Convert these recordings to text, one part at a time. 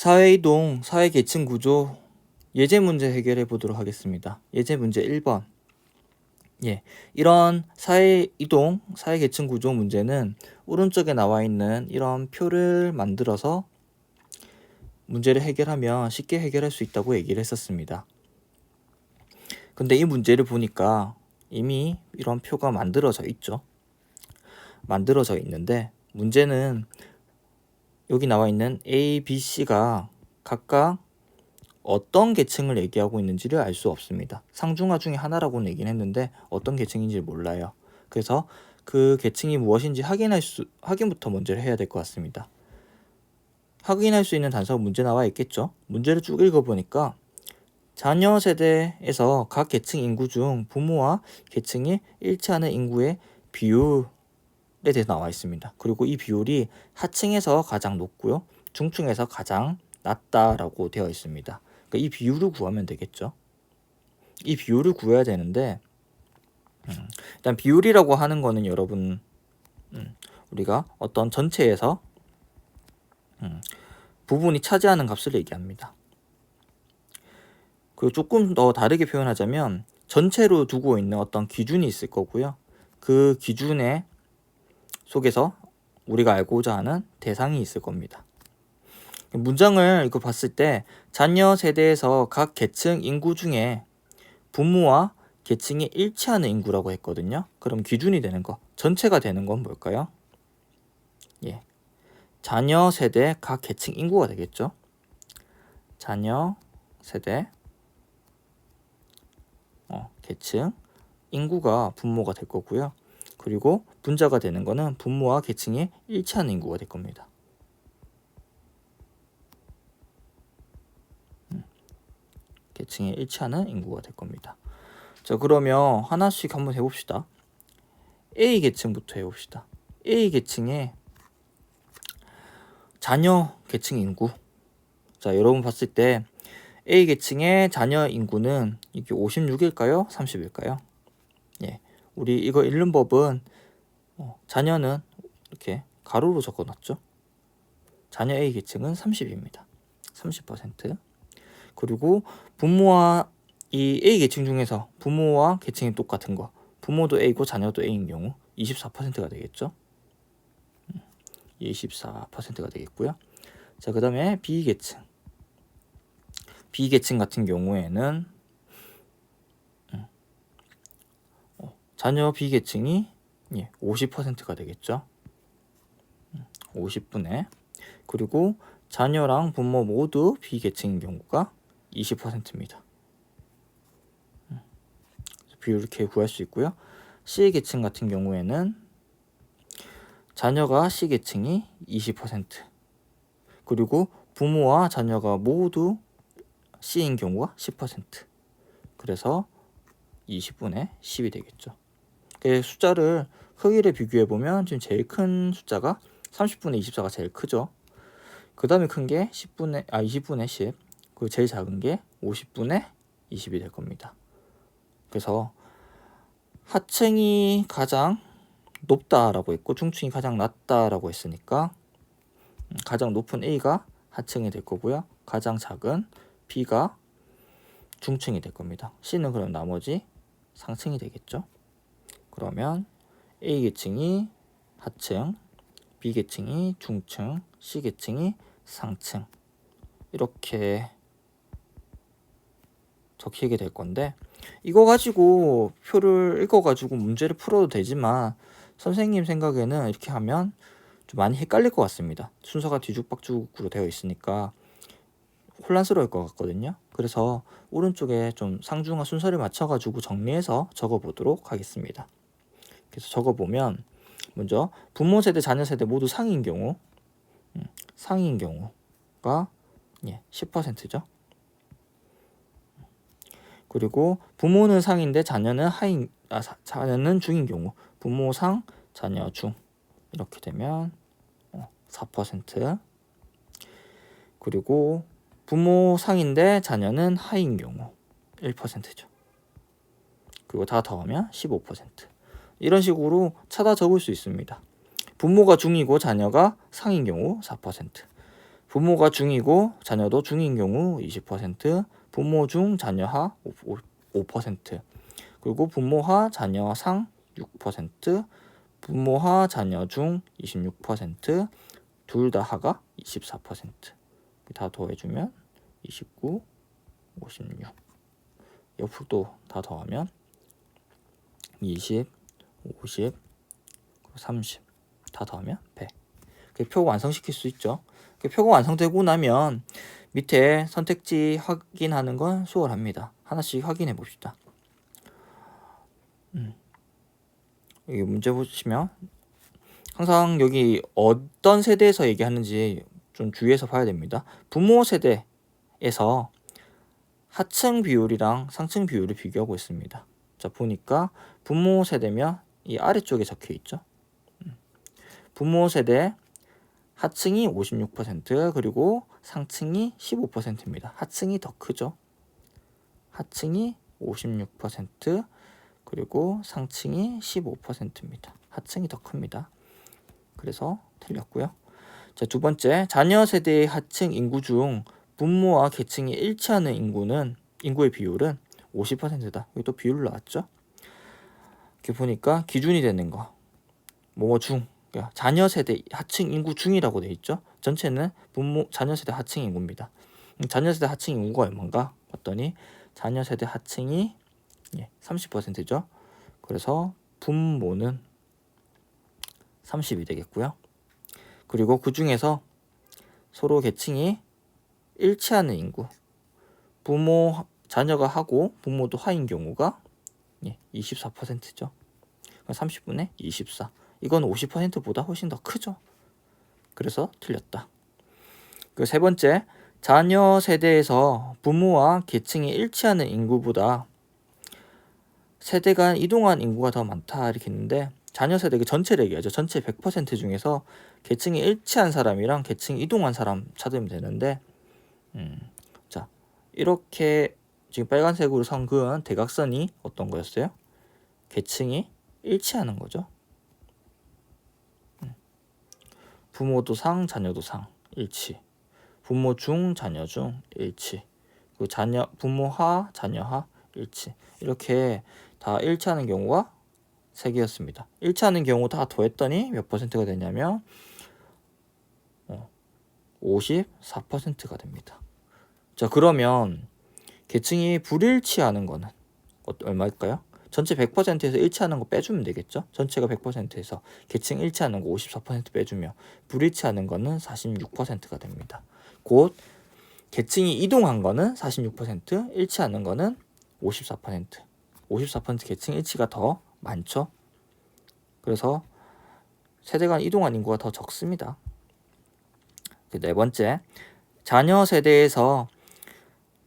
사회이동, 사회계층 구조 예제 문제 해결해 보도록 하겠습니다. 예제 문제 1번. 이런 사회이동, 사회계층 구조 문제는 오른쪽에 나와 있는 이런 표를 만들어서 문제를 해결하면 쉽게 해결할 수 있다고 얘기를 했었습니다. 근데 이 문제를 보니까 이미 이런 표가 만들어져 있죠. 만들어져 있는데 문제는 여기 나와 있는 A, B, C가 각각 어떤 계층을 얘기하고 있는지를 알 수 없습니다. 상중하 중에 하나라고는 얘기는 했는데 어떤 계층인지 몰라요. 그래서 그 계층이 무엇인지 확인부터 먼저 해야 될 것 같습니다. 확인할 수 있는 단서가 문제 나와 있겠죠. 문제를 쭉 읽어보니까 자녀 세대에서 각 계층 인구 중 부모와 계층이 일치하는 인구의 비율에 대해서 나와 있습니다. 그리고 이 비율이 하층에서 가장 높고요. 중층에서 가장 낮다라고 되어 있습니다. 그러니까 이 비율을 구하면 되겠죠. 이 비율을 구해야 되는데 일단 비율이라고 하는 거는 여러분 우리가 어떤 전체에서 부분이 차지하는 값을 얘기합니다. 그리고 조금 더 다르게 표현하자면 전체로 두고 있는 어떤 기준이 있을 거고요. 그 기준의 속에서 우리가 알고자 하는 대상이 있을 겁니다. 문장을 이거 봤을 때 자녀 세대에서 각 계층 인구 중에 부모와 계층이 일치하는 인구라고 했거든요. 그럼 기준이 되는 거, 전체가 되는 건 뭘까요? 자녀 세대 각 계층 인구가 되겠죠. 자녀 세대 계층 인구가 분모가 될 거고요. 그리고 분자가 되는 거는 분모와 계층이 일치하는 인구가 될 겁니다. 계층에 일치하는 인구가 될 겁니다. 자, 그러면 하나씩 한번 해봅시다. A 계층부터 해봅시다. A 계층의 자녀 계층 인구. 자, 여러분 봤을 때 A 계층의 자녀 인구는 이게 56일까요? 30일까요? 우리 이거 읽는 법은 자녀는 이렇게 가로로 적어놨죠. 자녀 A 계층은 30입니다. 30%. 그리고 부모와 이 A 계층 중에서 부모와 계층이 똑같은 거, 부모도 A고 자녀도 A인 경우 24%가 되겠죠. 24%가 되겠고요. 자, 그 다음에 B 계층. B 계층 같은 경우에는 자녀 B 계층이 50%가 되겠죠. 50분의. 그리고 자녀랑 부모 모두 B 계층인 경우가 20%입니다. 비율을 이렇게 구할 수 있고요. C 계층 같은 경우에는 자녀가 C 계층이 20%, 그리고 부모와 자녀가 모두 C인 경우가 10%. 그래서 20분의 10이 되겠죠. 숫자를 크기를 비교해 보면 지금 제일 큰 숫자가 30분의 24가 제일 크죠. 그 다음에 큰 게 20분의 10, 그리고 제일 작은 게 50분의 20이 될 겁니다. 그래서 하층이 가장 높다라고 했고 중층이 가장 낮다라고 했으니까 가장 높은 A가 하층이 될 거고요. 가장 작은 B가 중층이 될 겁니다. C는 그럼 나머지 상층이 되겠죠. 그러면 A 계층이 하층, B 계층이 중층, C 계층이 상층, 이렇게 적히게 될 건데, 이거 가지고 표를 읽어가지고 문제를 풀어도 되지만 선생님 생각에는 이렇게 하면 좀 많이 헷갈릴 것 같습니다. 순서가 뒤죽박죽으로 되어 있으니까 혼란스러울 것 같거든요. 그래서 오른쪽에 좀 상중하 순서를 맞춰가지고 정리해서 적어보도록 하겠습니다. 그래서 적어보면 먼저 부모 세대, 자녀 세대 모두 상인 경우, 상인 경우가 10%죠. 그리고 부모는 상인데 자녀는 자녀는 중인 경우, 부모 상, 자녀 중, 이렇게 되면 4%. 그리고 부모 상인데 자녀는 하인 경우 1%죠. 그리고 다 더하면 15%. 이런 식으로 찾아 적을 수 있습니다. 부모가 중이고 자녀가 상인 경우 4%, 부모가 중이고 자녀도 중인 경우 20%, 부모 중 자녀하 5%, 그리고 부모하 자녀상 6%, 부모하 자녀 중 26%, 둘 다 하가 24%. 다 더해주면 29, 56. 옆으로 다 더하면 20, 50, 30. 다 더하면 100. 표 완성시킬 수 있죠. 표가 완성되고 나면 밑에 선택지 확인하는 건 수월합니다. 하나씩 확인해 봅시다. 여기 문제 보시면 항상 여기 어떤 세대에서 얘기하는지 좀 주의해서 봐야 됩니다. 부모 세대에서 하층 비율이랑 상층 비율을 비교하고 있습니다. 자, 보니까 부모 세대면 이 아래쪽에 적혀 있죠. 부모 세대 하층이 56% 그리고 상층이 15%입니다. 하층이 더 크죠. 하층이 56% 그리고 상층이 15%입니다. 하층이 더 큽니다. 그래서 틀렸고요. 자, 두 번째, 자녀 세대의 하층 인구 중 부모와 계층이 일치하는 인구의 비율은 50%다. 여기 또 비율 나왔죠. 이렇게 보니까 기준이 되는 거 뭐 중, 그러니까 자녀 세대 하층 인구 중이라고 돼 있죠. 전체는 자녀 세대 하층 인구입니다. 자녀 세대 하층 인구가 얼마인가 봤더니 자녀 세대 하층이 30%죠. 그래서 분모는 30이 되겠고요. 그리고 그 중에서 서로 계층이 일치하는 인구, 자녀가 하고 부모도 하인 경우가 24%죠. 30분의 24. 이건 50%보다 훨씬 더 크죠. 그래서 틀렸다. 그 세 번째, 자녀 세대에서 부모와 계층이 일치하는 인구보다 세대 간 이동한 인구가 더 많다 이렇게 했는데 자녀 세대 그 전체를 얘기하죠. 전체 100% 중에서 계층이 일치한 사람이랑 계층이 이동한 사람 찾으면 되는데 자, 이렇게 지금 빨간색으로 선 그은 대각선이 어떤 거였어요? 계층이 일치하는 거죠. 부모도 상, 자녀도 상, 일치. 부모 중, 자녀 중, 일치. 그 부모하, 자녀하, 일치. 이렇게 다 일치하는 경우가 3개였습니다. 일치하는 경우 다 더했더니 몇 %가 되냐면 54%가 됩니다. 자, 그러면 계층이 불일치하는 거는 얼마일까요? 전체 100%에서 일치하는 거 빼주면 되겠죠? 전체가 100%에서 계층 일치하는 거 54% 빼주면 불일치하는 거는 46%가 됩니다. 곧 계층이 이동한 거는 46%, 일치하는 거는 54%. 54% 계층 일치가 더 많죠? 그래서 세대 간 이동한 인구가 더 적습니다. 네 번째, 자녀 세대에서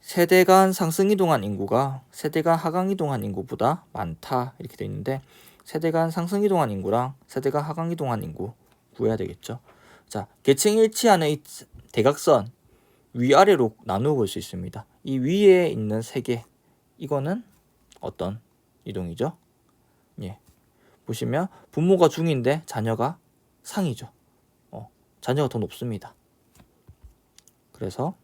세대 간 상승 이동한 인구가 세대 간 하강 이동한 인구보다 많다 이렇게 돼 있는데 세대 간 상승 이동한 인구랑 세대 간 하강 이동한 인구 구해야 되겠죠. 자, 계층 일치하는 이 대각선 위아래로 나누어 볼 수 있습니다. 이 위에 있는 3개 이거는 어떤 이동이죠? 보시면 부모가 중인데 자녀가 상이죠. 자녀가 더 높습니다. 그래서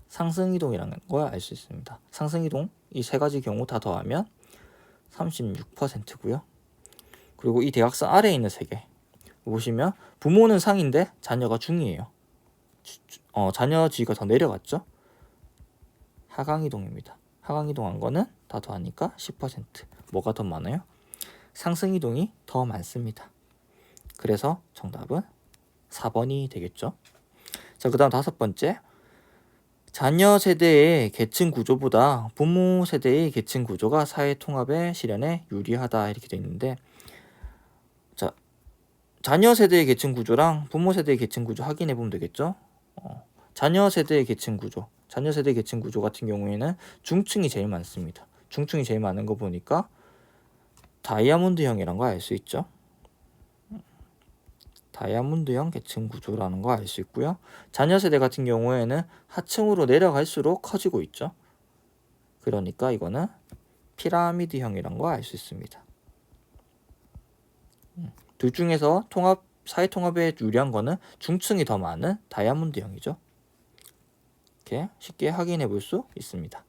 상승이동이라는 걸 알 수 있습니다. 상승이동 이 3가지 경우 다 더하면 36%고요. 그리고 이 대각선 아래에 있는 3개 보시면 부모는 상인데 자녀가 중이에요. 자녀 지위가 더 내려갔죠. 하강이동입니다. 하강이동한 거는 다 더하니까 10%. 뭐가 더 많아요? 상승이동이 더 많습니다. 그래서 정답은 4번이 되겠죠. 자, 그 다음 5번째. 자녀 세대의 계층 구조보다 부모 세대의 계층 구조가 사회 통합의 실현에 유리하다 이렇게 되어 있는데 자, 자녀 세대의 계층 구조랑 부모 세대의 계층 구조 확인해 보면 되겠죠. 자녀 세대의 계층 구조 같은 경우에는 중층이 제일 많습니다. 중층이 제일 많은 거 보니까 다이아몬드형이란 거 알 수 있죠. 다이아몬드형 계층 구조라는 거 알 수 있고요. 자녀 세대 같은 경우에는 하층으로 내려갈수록 커지고 있죠. 그러니까 이거는 피라미드형이란 거 알 수 있습니다. 둘 중에서 통합 사회통합에 유리한 거는 중층이 더 많은 다이아몬드형이죠. 이렇게 쉽게 확인해 볼 수 있습니다.